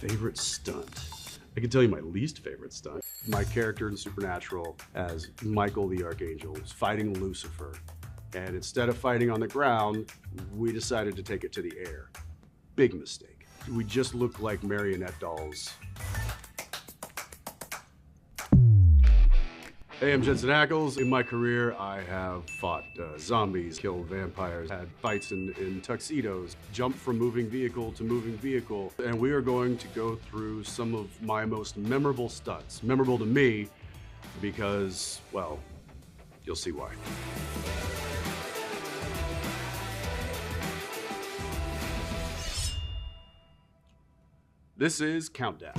Favorite stunt. I can tell you my least favorite stunt. My character in Supernatural as Michael the Archangel is fighting Lucifer. And instead of fighting on the ground, we decided to take it to the air. Big mistake. We just looked like marionette dolls. Hey, I'm Jensen. In my career, I have fought zombies, killed vampires, had fights in tuxedos, jumped from moving vehicle to moving vehicle, and we are going to go through some of my most memorable stunts. Memorable to me because, well, you'll see why. This is Countdown.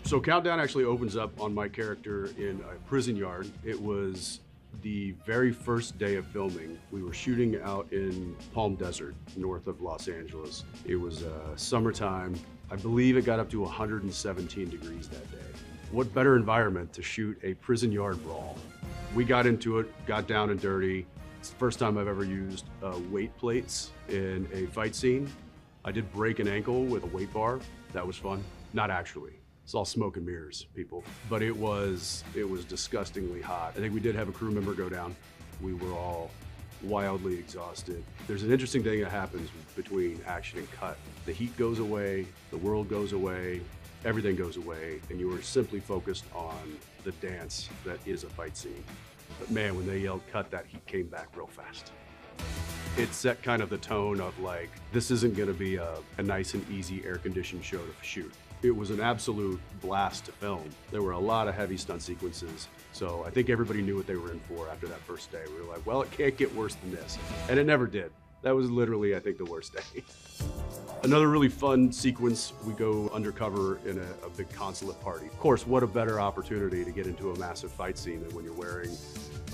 So Countdown actually opens up on my character in a prison yard. It was the very first day of filming. We were shooting out in Palm Desert, north of Los Angeles. It was summertime. I believe it got up to 117 degrees that day. What better environment to shoot a prison yard brawl? We got into it, got down and dirty. It's the first time I've ever used weight plates in a fight scene. I did break an ankle with a weight bar. That was fun. Not actually. It's all smoke and mirrors, people. But it was disgustingly hot. I think we did have a crew member go down. We were all wildly exhausted. There's an interesting thing that happens between action and cut. The heat goes away, the world goes away, everything goes away, and you are simply focused on the dance that is a fight scene. But man, when they yelled cut, that heat came back real fast. It set kind of the tone of like, this isn't gonna be a nice and easy air-conditioned show to shoot. It was an absolute blast to film. There were a lot of heavy stunt sequences, so I think everybody knew what they were in for after that first day. We were like, well, it can't get worse than this. And it never did. That was literally, I think, the worst day. Another really fun sequence, we go undercover in a big consulate party. Of course, what a better opportunity to get into a massive fight scene than when you're wearing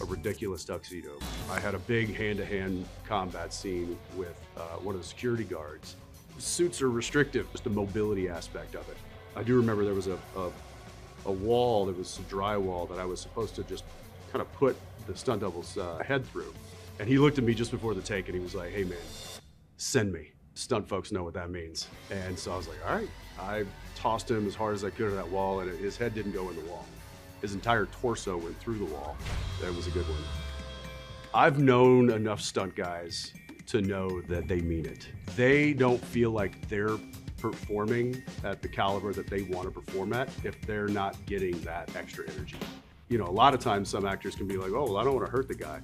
a ridiculous tuxedo. I had a big hand-to-hand combat scene with one of the security guards. Suits are restrictive, just the mobility aspect of it. I do remember there was a wall, there was some drywall that I was supposed to just kind of put the stunt double's head through. And he looked at me just before the take and he was like, hey man, send me. Stunt folks know what that means. And so I was like, all right. I tossed him as hard as I could at that wall and his head didn't go in the wall. His entire torso went through the wall. That was a good one. I've known enough stunt guys to know that they mean it. They don't feel like they're performing at the caliber that they want to perform at if they're not getting that extra energy. You know, a lot of times some actors can be like, oh, well, I don't want to hurt the guy.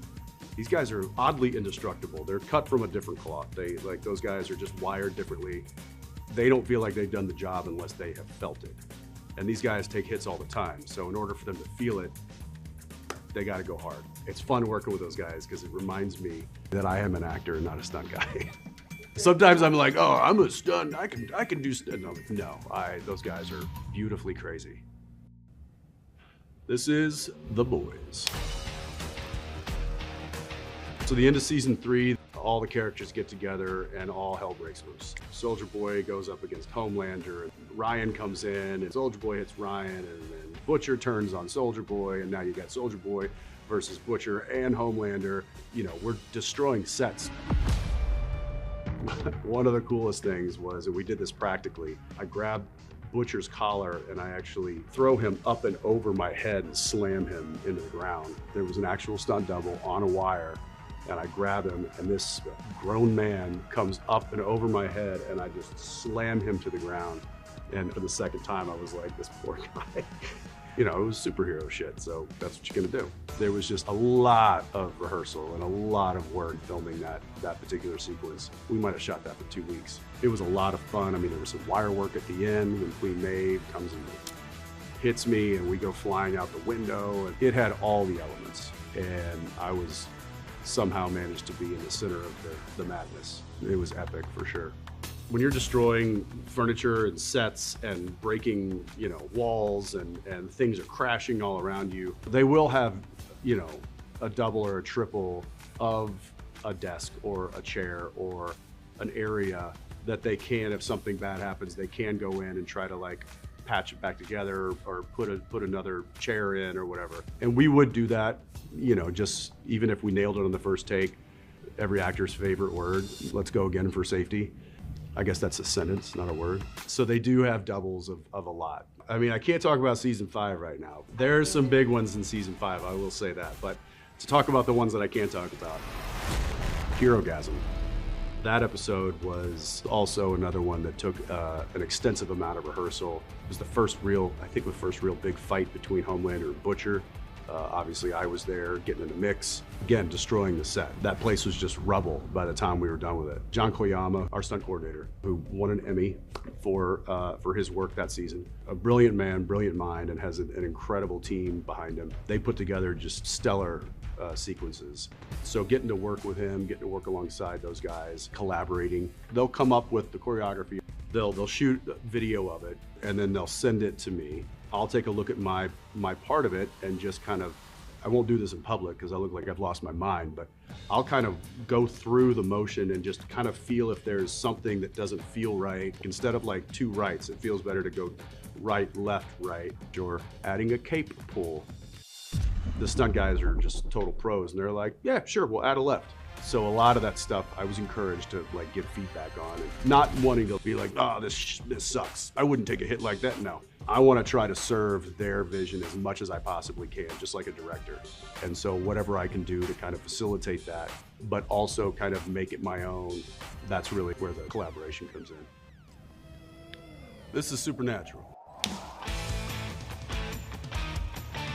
These guys are oddly indestructible. They're cut from a different cloth. Those guys are just wired differently. They don't feel like they've done the job unless they have felt it. And these guys take hits all the time. So in order for them to feel it, they got to go hard. It's fun working with those guys because it reminds me that I am an actor and not a stunt guy. Sometimes I'm like, oh, I'm a stunt. I can do stunt. No, those guys are beautifully crazy. This is The Boys. So the end of season 3, all the characters get together and all hell breaks loose. Soldier Boy goes up against Homelander, and Ryan comes in, and Soldier Boy hits Ryan, and then Butcher turns on Soldier Boy, and now you got Soldier Boy versus Butcher and Homelander. You know, we're destroying sets. One of the coolest things was, and we did this practically, I grabbed Butcher's collar and I actually throw him up and over my head and slam him into the ground. There was an actual stunt double on a wire, and I grab him, and this grown man comes up and over my head, and I just slam him to the ground. And for the second time, I was like, this poor guy. You know, it was superhero shit, so that's what you're gonna do. There was just a lot of rehearsal and a lot of work filming that particular sequence. We might have shot that for 2 weeks. It was a lot of fun. I mean, there was some wire work at the end when Queen Maeve comes and hits me, and we go flying out the window. And it had all the elements, and I was somehow managed to be in the center of the madness. It was epic for sure. When you're destroying furniture and sets and breaking, you know, walls and things are crashing all around you, they will have, you know, a double or a triple of a desk or a chair or an area that they can, if something bad happens, they can go in and try to like patch it back together or put another chair in or whatever. And we would do that, you know, just even if we nailed it on the first take, every actor's favorite word, let's go again for safety. I guess that's a sentence, not a word. So they do have doubles of a lot. I mean, I can't talk about season 5 right now. There's some big ones in season 5, I will say that. But to talk about the ones that I can't talk about, Herogasm. That episode was also another one that took an extensive amount of rehearsal. It was the first real, I think the first real big fight between Homelander and Butcher. Obviously I was there getting in the mix, again, destroying the set. That place was just rubble by the time we were done with it. John Koyama, our stunt coordinator, who won an Emmy for his work that season. A brilliant man, brilliant mind, and has an incredible team behind him. They put together just stellar sequences. So getting to work with him, getting to work alongside those guys, collaborating. They'll come up with the choreography. They'll shoot a video of it, and then they'll send it to me. I'll take a look at my part of it and just kind of, I won't do this in public because I look like I've lost my mind, but I'll kind of go through the motion and just kind of feel if there's something that doesn't feel right. Instead of like 2 rights, it feels better to go right, left, right, or adding a cape pull. The stunt guys are just total pros and they're like, yeah, sure, we'll add a left. So a lot of that stuff I was encouraged to like give feedback on, and not wanting to be like, oh, this sucks. I wouldn't take a hit like that. No, I want to try to serve their vision as much as I possibly can, just like a director. And so whatever I can do to kind of facilitate that, but also kind of make it my own, that's really where the collaboration comes in. This is Supernatural.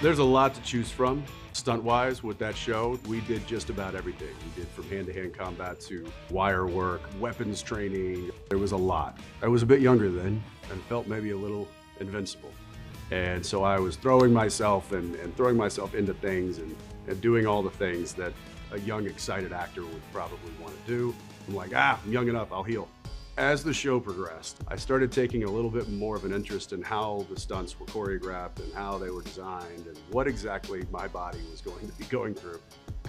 There's a lot to choose from. Stunt-wise, with that show, we did just about everything. We did from hand-to-hand combat to wire work, weapons training. There was a lot. I was a bit younger then and felt maybe a little invincible. And so I was throwing myself and throwing myself into things and doing all the things that a young, excited actor would probably want to do. I'm like, I'm young enough, I'll heal. As the show progressed, I started taking a little bit more of an interest in how the stunts were choreographed and how they were designed and what exactly my body was going to be going through.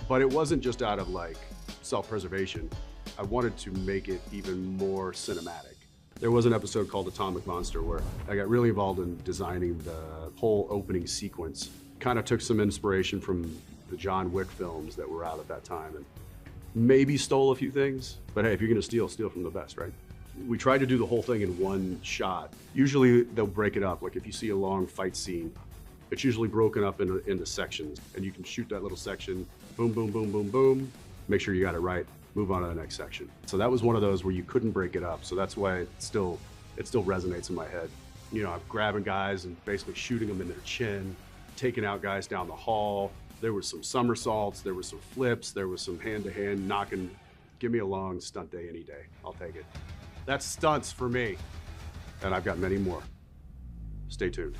But it wasn't just out of like self-preservation. I wanted to make it even more cinematic. There was an episode called Atomic Monster where I got really involved in designing the whole opening sequence. Kind of took some inspiration from the John Wick films that were out at that time and maybe stole a few things. But hey, if you're gonna steal from the best, right? We tried to do the whole thing in one shot. Usually they'll break it up. Like if you see a long fight scene, it's usually broken up into sections and you can shoot that little section, boom, boom, boom, boom, boom, make sure you got it right, move on to the next section. So that was one of those where you couldn't break it up. So that's why it still resonates in my head. You know, I'm grabbing guys and basically shooting them in their chin, taking out guys down the hall. There was some somersaults, there was some flips, there was some hand-to-hand knocking. Give me a long stunt day any day, I'll take it. That's stunts for me. And I've got many more. Stay tuned.